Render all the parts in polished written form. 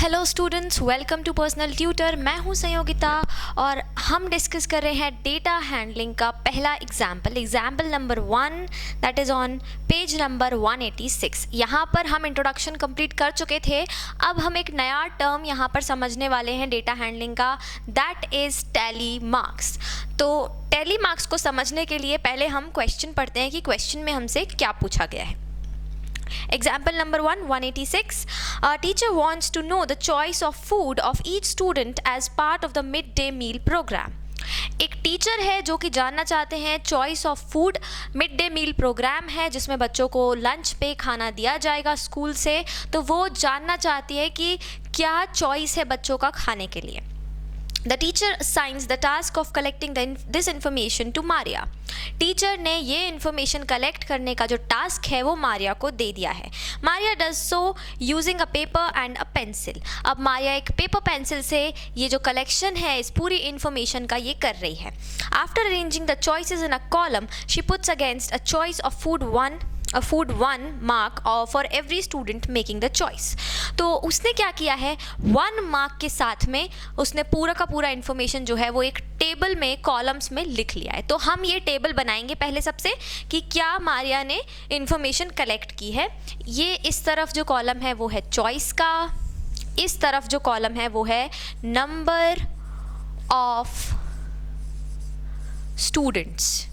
Hello students, welcome to personal tutor. मैं हूं संयोगिता और हम डिस्कस कर रहे हैं डेटा हैंडलिंग का पहला example number 1 that is on page number 186। यहाँ पर हम इंट्रोडक्शन कंप्लीट कर चुके थे। अब हम एक नया टर्म यहाँ पर समझने वाले हैं डेटा हैंडलिंग का, दैट इज़ टैली मार्क्स। तो टैली मार्क्स को समझने के लिए पहले हम क्वेश्चन पढ़ते हैं कि क्वेश्चन में हमसे क्या पूछा गया है। Example number 1, 186. A teacher wants to know the choice of food of each student as part of the midday meal program. एक टीचर है जो कि जानना चाहते हैं choice of food. Midday meal programme है जिसमें बच्चों को लंच पे खाना दिया जाएगा स्कूल से, तो वो जानना चाहती है कि क्या चॉइस है बच्चों का खाने के लिए। The teacher assigns the task of collecting this information to Maria. Teacher ने ये इन्फॉर्मेशन कलेक्ट करने का जो टास्क है वो मारिया को दे दिया है। Maria does so using a paper and a pencil. अब मारिया एक पेपर पेंसिल से ये जो कलेक्शन है इस पूरी इन्फॉर्मेशन का ये कर रही है। After arranging the choices in a column she puts against a choice of food 1 mark for every student making the choice. तो उसने क्या किया है, 1 मार्क के साथ में उसने पूरा का पूरा इन्फॉर्मेशन जो है वो एक टेबल में कॉलम्स में लिख लिया है। तो हम ये टेबल बनाएंगे पहले सबसे कि क्या मारिया ने इन्फॉर्मेशन कलेक्ट की है। ये इस तरफ जो कॉलम है वो है चॉइस का, इस तरफ जो कॉलम है वो है नंबर ऑफ स्टूडेंट्स।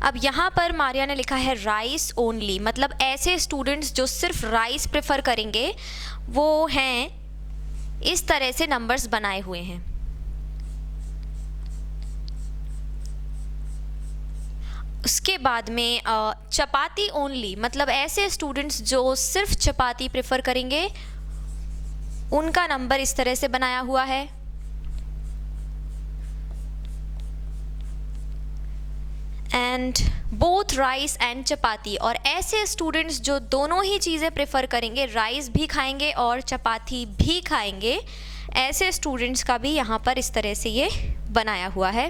अब यहाँ पर मारिया ने लिखा है राइस ओनली, मतलब ऐसे स्टूडेंट्स जो सिर्फ राइस प्रेफर करेंगे वो हैं, इस तरह से नंबर्स बनाए हुए हैं। उसके बाद में चपाती ओनली, मतलब ऐसे स्टूडेंट्स जो सिर्फ चपाती प्रेफर करेंगे उनका नंबर इस तरह से बनाया हुआ है। एंड बोथ राइस एंड चपाती, और ऐसे स्टूडेंट्स जो दोनों ही चीज़ें प्रेफर करेंगे, राइस भी खाएंगे और चपाती भी खाएंगे, ऐसे स्टूडेंट्स का भी यहाँ पर इस तरह से ये बनाया हुआ है।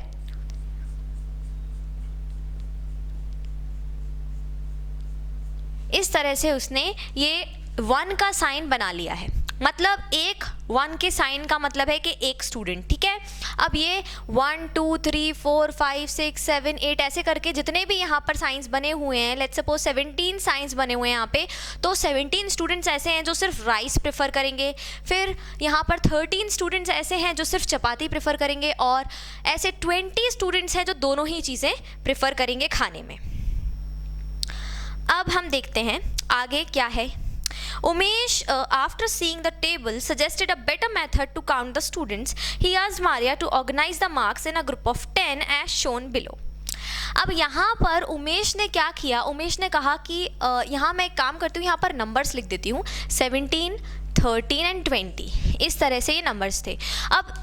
इस तरह से उसने ये 1 का साइन बना लिया है, मतलब एक 1 के साइन का मतलब है कि एक स्टूडेंट, ठीक है। अब ये 1 2 3 4 5 6 7 8 ऐसे करके जितने भी यहाँ पर साइंस बने हुए हैं, लेट्स सपोज 17 साइंस बने हुए हैं यहाँ पे, तो 17 स्टूडेंट्स ऐसे हैं जो सिर्फ राइस प्रेफर करेंगे, फिर यहाँ पर 13 स्टूडेंट्स ऐसे हैं जो सिर्फ चपाती प्रेफर करेंगे, और ऐसे 20 स्टूडेंट्स हैं जो दोनों ही चीज़ें प्रेफर करेंगे खाने में। अब हम देखते हैं आगे क्या है। Umesh, after seeing the table, suggested a better method to count the students. He asked Maria to organize the marks in a group of 10 as shown below. अब यहाँ पर उमेश ने क्या किया, उमेश ने कहा कि यहाँ मैं एक काम करती हूँ, यहाँ पर नंबर्स लिख देती हूँ 17, 13 एंड 20, इस तरह से ये नंबर्स थे। अब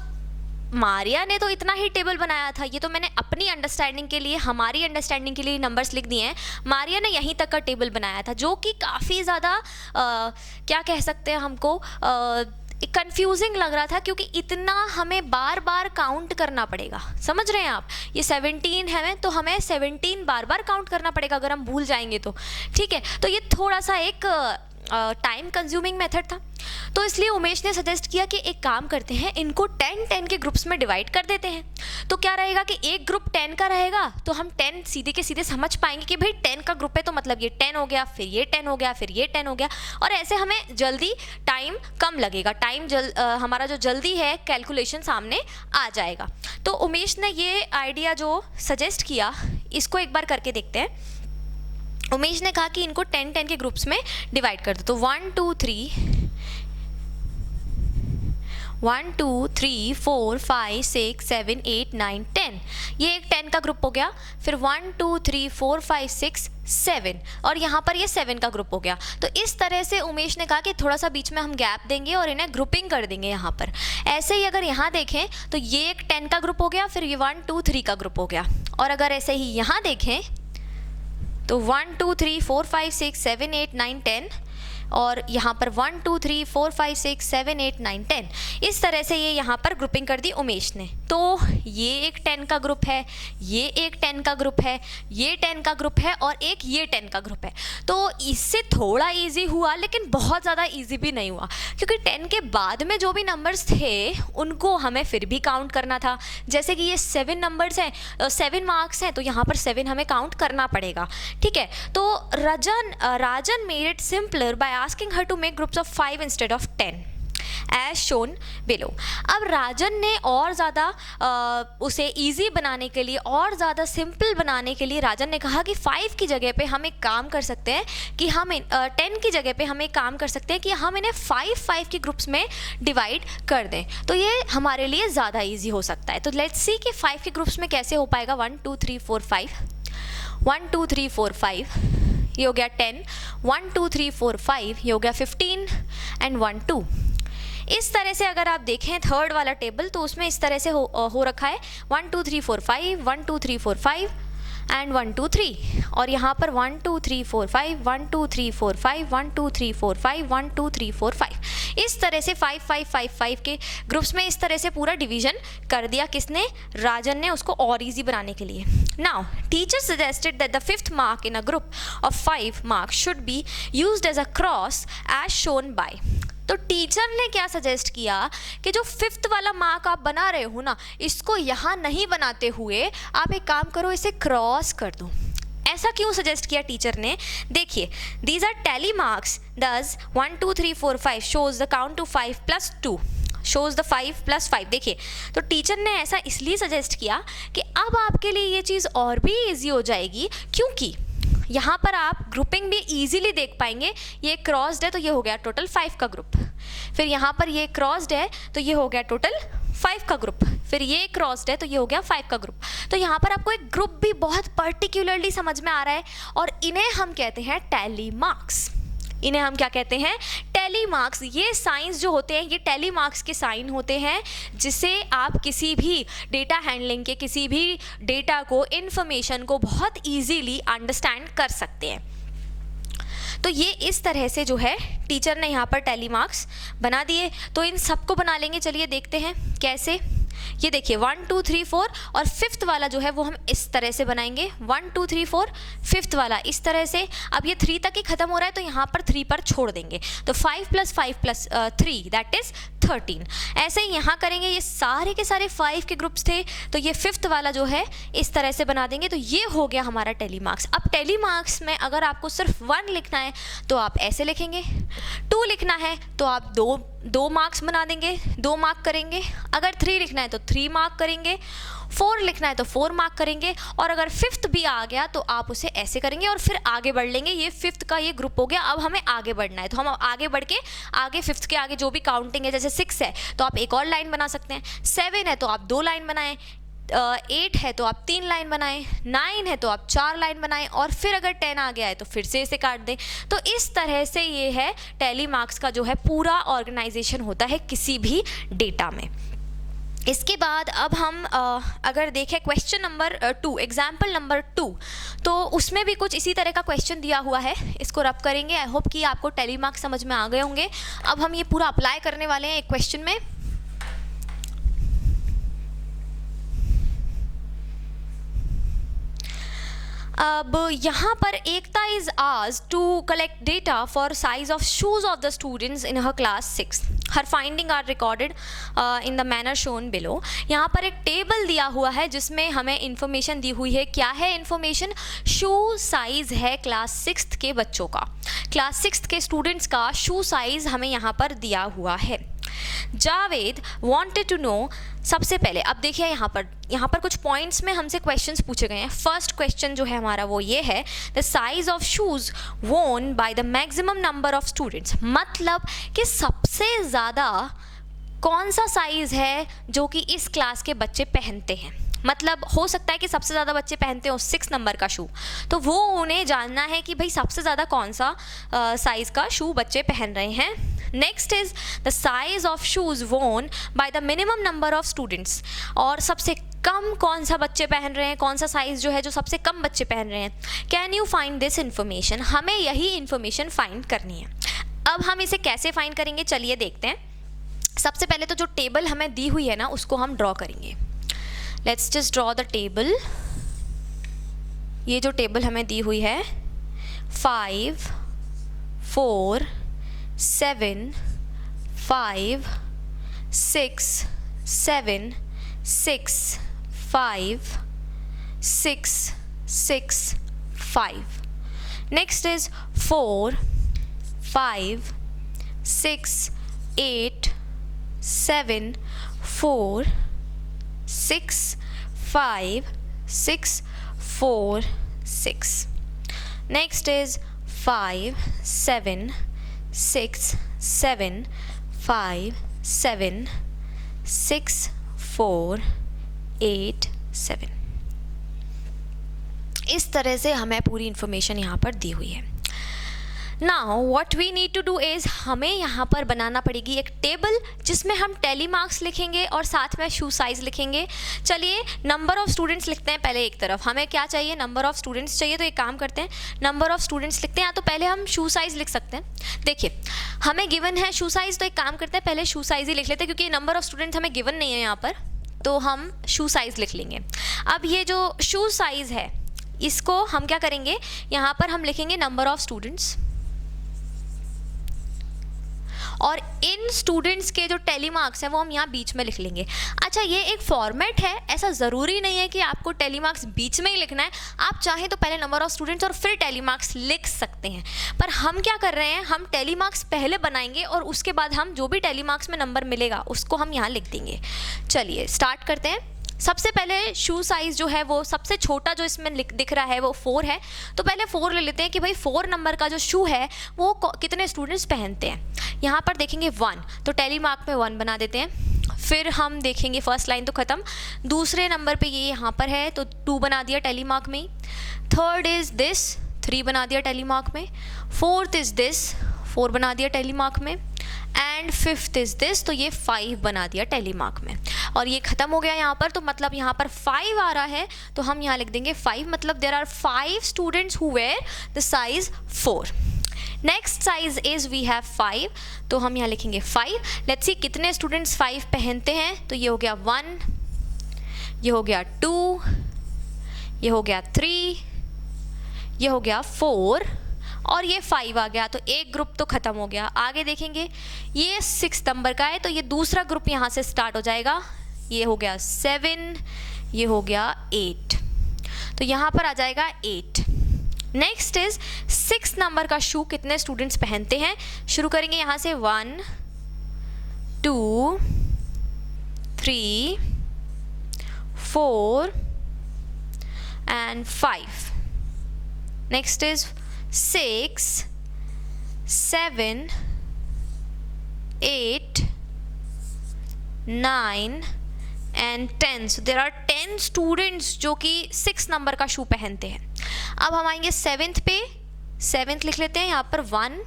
मारिया ने तो इतना ही टेबल बनाया था, ये तो मैंने अपनी अंडरस्टैंडिंग के लिए, हमारी अंडरस्टैंडिंग के लिए नंबर्स लिख दिए हैं। मारिया ने यहीं तक का टेबल बनाया था जो कि काफ़ी ज़्यादा क्या कह सकते हैं, हमको कंफ्यूजिंग लग रहा था, क्योंकि इतना हमें बार बार काउंट करना पड़ेगा। समझ रहे हैं आप, ये 17 है तो हमें 17 बार बार काउंट करना पड़ेगा अगर हम भूल जाएंगे तो, ठीक है। तो ये थोड़ा सा एक टाइम कंज्यूमिंग मेथड था, तो इसलिए उमेश ने सजेस्ट किया कि एक काम करते हैं, इनको 10-10 के ग्रुप्स में डिवाइड कर देते हैं। तो क्या रहेगा कि एक ग्रुप 10 का रहेगा, तो हम 10 सीधे के सीधे समझ पाएंगे कि भाई 10 का ग्रुप है तो मतलब ये 10 हो गया, फिर ये 10 हो गया, फिर ये 10 हो गया, और ऐसे हमें जल्दी टाइम कम लगेगा, हमारा जो जल्दी है कैलकुलेशन सामने आ जाएगा। तो उमेश ने ये आइडिया जो सजेस्ट किया इसको एक बार करके देखते हैं। उमेश ने कहा कि इनको 10-10 के ग्रुप्स में डिवाइड कर दो, तो 1 2 3 4 5 6 7 8 9 10, ये एक 10 का ग्रुप हो गया। फिर 1 2 3 4 5 6 7, और यहाँ पर ये 7 का ग्रुप हो गया। तो इस तरह से उमेश ने कहा कि थोड़ा सा बीच में हम गैप देंगे और इन्हें ग्रुपिंग कर देंगे यहाँ पर। ऐसे ही अगर यहाँ देखें तो ये एक 10 का ग्रुप हो गया, फिर ये 1 2 3 का ग्रुप हो गया, और अगर ऐसे ही यहाँ देखें तो 1 2 3 4 5 6 7 8 9 10, और यहाँ पर 1 2 3 4 5 6 7 8 9 10 इस तरह से ये यहाँ पर ग्रुपिंग कर दी उमेश ने। तो ये एक 10 का ग्रुप है, ये एक 10 का ग्रुप है, ये 10 का ग्रुप है और एक ये 10 का ग्रुप है। तो इससे थोड़ा इजी हुआ लेकिन बहुत ज़्यादा इजी भी नहीं हुआ, क्योंकि 10 के बाद में जो भी नंबर्स थे उनको हमें फिर भी काउंट करना था। जैसे कि ये 7 नंबर्स हैं, 7 मार्क्स हैं, तो यहाँ पर 7 हमें काउंट करना पड़ेगा। ठीक है, तो Rajan made it simpler by asking her to make groups of 5 instead of 10 as shown below. अब राजन ने और ज़्यादा उसे ईजी बनाने के लिए, और ज़्यादा सिंपल बनाने के लिए राजन ने कहा कि 5 की जगह पे हम एक काम कर सकते हैं कि हम 10 की जगह पे हम एक काम कर सकते हैं कि हम इन्हें 5 के ग्रुप्स में डिवाइड कर दें, तो ये हमारे लिए ज़्यादा ईजी हो सकता है। तो लेट्स सी कि 5 के ग्रुप्स में कैसे हो पाएगा। 1 2 3 4 5, 1 2 3 4 5, ये हो गया 10, 1 2 3 4 5, ये हो गया 15 एंड 1 2। इस तरह से अगर आप देखें थर्ड वाला टेबल तो उसमें इस तरह से हो रखा है 1 2 3 4 5, 1 2 3 4 5 एंड 1 2 3, और यहाँ पर 1 2 3 4 5, 1 2 3 4 5, 1 2 3 4 5, 1 2 3 4 5। इस तरह से 5 5 5 5 के ग्रुप्स में इस तरह से पूरा डिवीजन कर दिया। किसने? राजन ने, उसको और इजी बनाने के लिए। Now teacher suggested that the 5th mark in a group of 5 marks should be used as a cross as shown by. तो टीचर ने क्या सजेस्ट किया कि जो 5th वाला मार्क आप बना रहे हो ना, इसको यहाँ नहीं बनाते हुए आप एक काम करो, इसे क्रॉस कर दो। ऐसा क्यों सजेस्ट किया टीचर ने? देखिए, दीज आर टैली मार्क्स, दस 1 2 3 4 5 shows the count to 5 + 2 shows the 5 + 5। देखिए, तो टीचर ने ऐसा इसलिए सजेस्ट किया कि अब आपके लिए ये चीज़ और भी ईजी हो जाएगी, क्योंकि यहाँ पर आप ग्रुपिंग भी इजीली देख पाएंगे। ये क्रॉस्ड है तो ये हो गया टोटल 5 का ग्रुप, फिर यहाँ पर ये क्रॉस्ड है तो ये हो गया टोटल 5 का ग्रुप, फिर ये क्रॉस्ड है तो ये हो गया 5 का ग्रुप। तो यहाँ पर आपको एक ग्रुप भी बहुत पर्टिकुलरली समझ में आ रहा है, और इन्हें हम कहते हैं टैली मार्क्स। इन्हें हम क्या कहते हैं? Tally marks. ये साइंस जो होते हैं, ये टैली मार्क्स के साइन होते हैं, जिसे आप किसी भी डेटा हैंडलिंग के किसी भी डेटा को, इन्फॉर्मेशन को बहुत इजीली अंडरस्टैंड कर सकते हैं। तो ये इस तरह से जो है टीचर ने यहाँ पर टैली मार्क्स बना दिए। तो इन सबको बना लेंगे, चलिए देखते हैं कैसे। ये देखिए 1 2 3 4 और 5th वाला जो है वो हम इस तरह से बनाएंगे, 1 2 3 4, 5th वाला इस तरह से। अब ये 3 तक ही खत्म हो रहा है तो यहाँ पर 3 पर छोड़ देंगे, तो 5 + 5 + 3 दैट इज 13। ऐसे ही यहाँ करेंगे, ये सारे के सारे 5 के ग्रुप्स थे, तो ये 5th वाला जो है इस तरह से बना देंगे। तो ये हो गया हमारा टैली मार्क्स। अब टैली मार्क्स में अगर आपको सिर्फ 1 लिखना है तो आप ऐसे लिखेंगे, 2 लिखना है तो आप 2 मार्क्स बना देंगे, 2 मार्क करेंगे। अगर 3 लिखना है तो 3 मार्क करेंगे, 4 लिखना है तो 4 मार्क करेंगे, और अगर 5th भी आ गया तो आप उसे ऐसे करेंगे और फिर आगे बढ़ लेंगे। ये 5th का ये ग्रुप हो गया। अब हमें आगे बढ़ना है तो हम आगे बढ़ के आगे 5th के आगे जो भी काउंटिंग है, जैसे 6 है तो आप एक और लाइन बना सकते हैं, 7 है तो आप 2 लाइन बनाएं, 8 है तो आप 3 लाइन बनाएं, 9 है तो आप 4 लाइन बनाएं, और फिर अगर 10 आ गया है तो फिर से इसे काट दें। तो इस तरह से ये है टैली मार्क्स का जो है पूरा ऑर्गेनाइजेशन होता है किसी भी डेटा में। इसके बाद अब हम अगर देखें क्वेश्चन नंबर 2, एग्जाम्पल नंबर 2, तो उसमें भी कुछ इसी तरह का क्वेश्चन दिया हुआ है। इसको रब करेंगे। आई होप कि आपको टैली मार्क्स समझ में आ गए होंगे। अब हम ये पूरा अप्लाई करने वाले हैं एक क्वेश्चन में। अब यहाँ पर Ekta is asked to collect data for size of shoes of the students in her class 6। Her finding are recorded in the manner shown below. यहाँ पर एक टेबल दिया हुआ है जिसमें हमें इंफॉर्मेशन दी हुई है। क्या है इंफॉर्मेशन? शू साइज है क्लास 6th के बच्चों का, क्लास 6th के स्टूडेंट्स का शू साइज हमें यहाँ पर दिया हुआ है। जावेद वांटेड टू नो, सबसे पहले अब देखिए यहाँ पर कुछ पॉइंट्स में हमसे क्वेश्चंस पूछे गए हैं। फर्स्ट क्वेश्चन जो है हमारा वो ये है, द साइज ऑफ शूज वोन by the maximum number of students. मतलब कि सबसे ज़्यादा कौन सा साइज़ है जो कि इस क्लास के बच्चे पहनते हैं। मतलब हो सकता है कि सबसे ज़्यादा बच्चे पहनते हो 6 नंबर का शू, तो वो उन्हें जानना है कि भाई सबसे ज़्यादा कौन सा साइज़ का शू बच्चे पहन रहे हैं। Next is the size of shoes worn by the minimum number of students. और सबसे कम कौन सा बच्चे पहन रहे हैं, कौन सा साइज़ जो है जो सबसे कम बच्चे पहन रहे हैं। Can you find this information? हमें यही इन्फॉर्मेशन फाइंड करनी है। अब हम इसे कैसे फाइंड करेंगे, चलिए देखते हैं। सबसे पहले तो जो टेबल हमें दी हुई है ना उसको हम ड्रॉ करेंगे। Let's just draw the table. ये जो टेबल हमें दी हुई है 5 4 7 5 6 7 6 5 6 6 5. Next is 4 5 6 8 7 4 6 5 6 4 6. Next is 5 7 6 7 5 7 6 4 8 7. इस तरह से हमें पूरी इंफॉर्मेशन यहाँ पर दी हुई है। Now what we need to do is, हमें यहाँ पर बनाना पड़ेगी एक टेबल जिसमें हम टेली मार्क्स लिखेंगे और साथ में शू साइज़ लिखेंगे। चलिए नंबर ऑफ़ स्टूडेंट्स लिखते हैं पहले एक तरफ। हमें क्या चाहिए, नंबर ऑफ़ स्टूडेंट्स चाहिए। तो एक काम करते हैं, नंबर ऑफ़ स्टूडेंट्स लिखते हैं। या तो पहले हम शू साइज़ लिख सकते हैं। देखिए हमें गिवन है शू साइज़, तो एक काम करते हैं पहले शू साइज़ ही लिख लेते हैं, क्योंकि नंबर ऑफ़ स्टूडेंट्स हमें गिवन नहीं है यहाँ पर, तो हम शू साइज़ लिख लेंगे। अब ये जो शू साइज़ है इसको हम क्या करेंगे, यहाँ पर हम लिखेंगे नंबर ऑफ़ स्टूडेंट्स, और इन स्टूडेंट्स के जो टेली मार्क्स हैं वो हम यहाँ बीच में लिख लेंगे। अच्छा ये एक फॉर्मेट है, ऐसा ज़रूरी नहीं है कि आपको टेली मार्क्स बीच में ही लिखना है। आप चाहें तो पहले नंबर ऑफ़ स्टूडेंट्स और फिर टेली मार्क्स लिख सकते हैं, पर हम क्या कर रहे हैं, हम टेली मार्क्स पहले बनाएंगे और उसके बाद हम जो भी टेली मार्क्स में नंबर मिलेगा उसको हम यहाँ लिख देंगे। चलिए स्टार्ट करते हैं। सबसे पहले शू साइज़ जो है वो सबसे छोटा जो इसमें दिख रहा है वो 4 है, तो पहले 4 ले लेते हैं कि भाई 4 नंबर का जो शू है वो कितने स्टूडेंट्स पहनते हैं। यहाँ पर देखेंगे 1, तो टेली मार्क में 1 बना देते हैं। फिर हम देखेंगे फर्स्ट लाइन तो ख़त्म, दूसरे नंबर पे ये यहाँ पर है तो 2 बना दिया टेली मार्क में। थर्ड इज़ दिस, 3 बना दिया टेली मार्क में। फोर्थ इज़ दिस, 4 बना दिया टेली मार्क में। एंड फिफ्थ इज़ दिस, तो ये 5 बना दिया टेली मार्क में। और ये ख़त्म हो गया यहाँ पर, तो मतलब यहाँ पर 5 आ रहा है तो हम यहाँ लिख देंगे 5, मतलब there are 5 students who were the size 4। Next size is we have 5, तो हम यहाँ लिखेंगे 5। लेट्स सी कितने स्टूडेंट्स 5 पहनते हैं, तो ये हो गया 1, ये हो गया 2, ये हो गया 3, ये हो गया 4 और ये 5 आ गया, तो एक ग्रुप तो ख़त्म हो गया। आगे देखेंगे ये 6 नंबर का है, तो ये दूसरा ग्रुप यहाँ से स्टार्ट हो जाएगा। ये हो गया 7, ये हो गया 8, तो यहाँ पर आ जाएगा 8। नेक्स्ट इज़ 6 नंबर का शू कितने स्टूडेंट्स पहनते हैं, शुरू करेंगे यहाँ से 1 2 3 4 and 5। Next is 6 7 8 9 and 10। So there are 10 students जो कि 6 नंबर का शू पहनते हैं। अब हम आएंगे 7th पे, 7th लिख लेते हैं यहाँ पर 1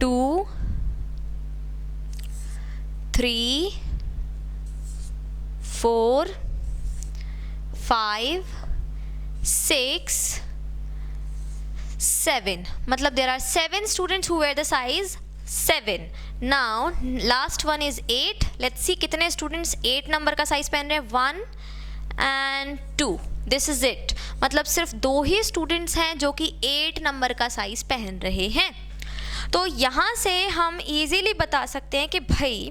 2 3 4 5 6 7, मतलब there are 7 students who wear the size 7. Now last one is 8. Let's see कितने students 8 नंबर का साइज पहन रहे हैं, 1 and 2. This is it. मतलब सिर्फ 2 ही स्टूडेंट्स हैं जो कि 8 नंबर का साइज पहन रहे हैं। तो यहाँ से हम इजीली बता सकते हैं कि भाई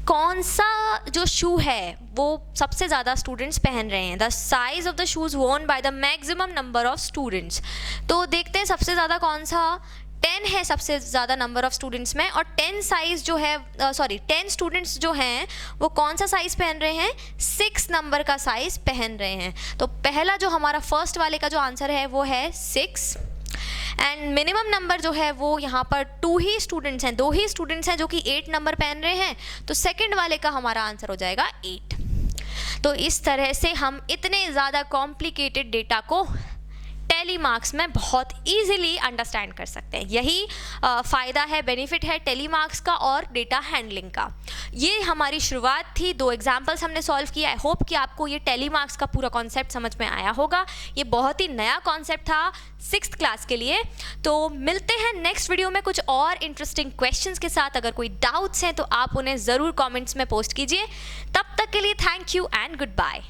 कौन सा जो शू है वो सबसे ज़्यादा स्टूडेंट्स पहन रहे हैं। The size of the shoes worn by the maximum number of students. तो देखते हैं सबसे ज़्यादा कौन सा, 10 है सबसे ज़्यादा नंबर ऑफ़ स्टूडेंट्स में, और 10 साइज़ जो है 10 स्टूडेंट्स जो हैं वो कौन सा साइज़ पहन रहे हैं, 6 नंबर का साइज़ पहन रहे हैं। तो पहला जो हमारा फर्स्ट वाले का जो आंसर है वो है 6, एंड मिनिमम नंबर जो है वो यहाँ पर 2 ही स्टूडेंट्स हैं, 2 ही स्टूडेंट्स हैं जो कि 8 नंबर पहन रहे हैं। तो सेकंड वाले का हमारा आंसर हो जाएगा 8। तो इस तरह से हम इतने ज़्यादा कॉम्प्लिकेटेड डेटा को टेली मार्क्स में बहुत ईजिली अंडरस्टैंड कर सकते हैं। यही फ़ायदा है, बेनिफिट है टेली मार्क्स का और डेटा हैंडलिंग का। ये हमारी शुरुआत थी, 2 एग्जाम्पल्स हमने सॉल्व किया। आई होप कि आपको ये टेली मार्क्स का पूरा कॉन्सेप्ट समझ में आया होगा। ये बहुत ही नया कॉन्सेप्ट था 6th क्लास के लिए। तो मिलते हैं नेक्स्ट वीडियो में कुछ और इंटरेस्टिंग क्वेश्चंस के साथ। अगर कोई डाउट्स हैं तो आप उन्हें ज़रूर कमेंट्स में पोस्ट कीजिए। तब तक के लिए thank you and good bye.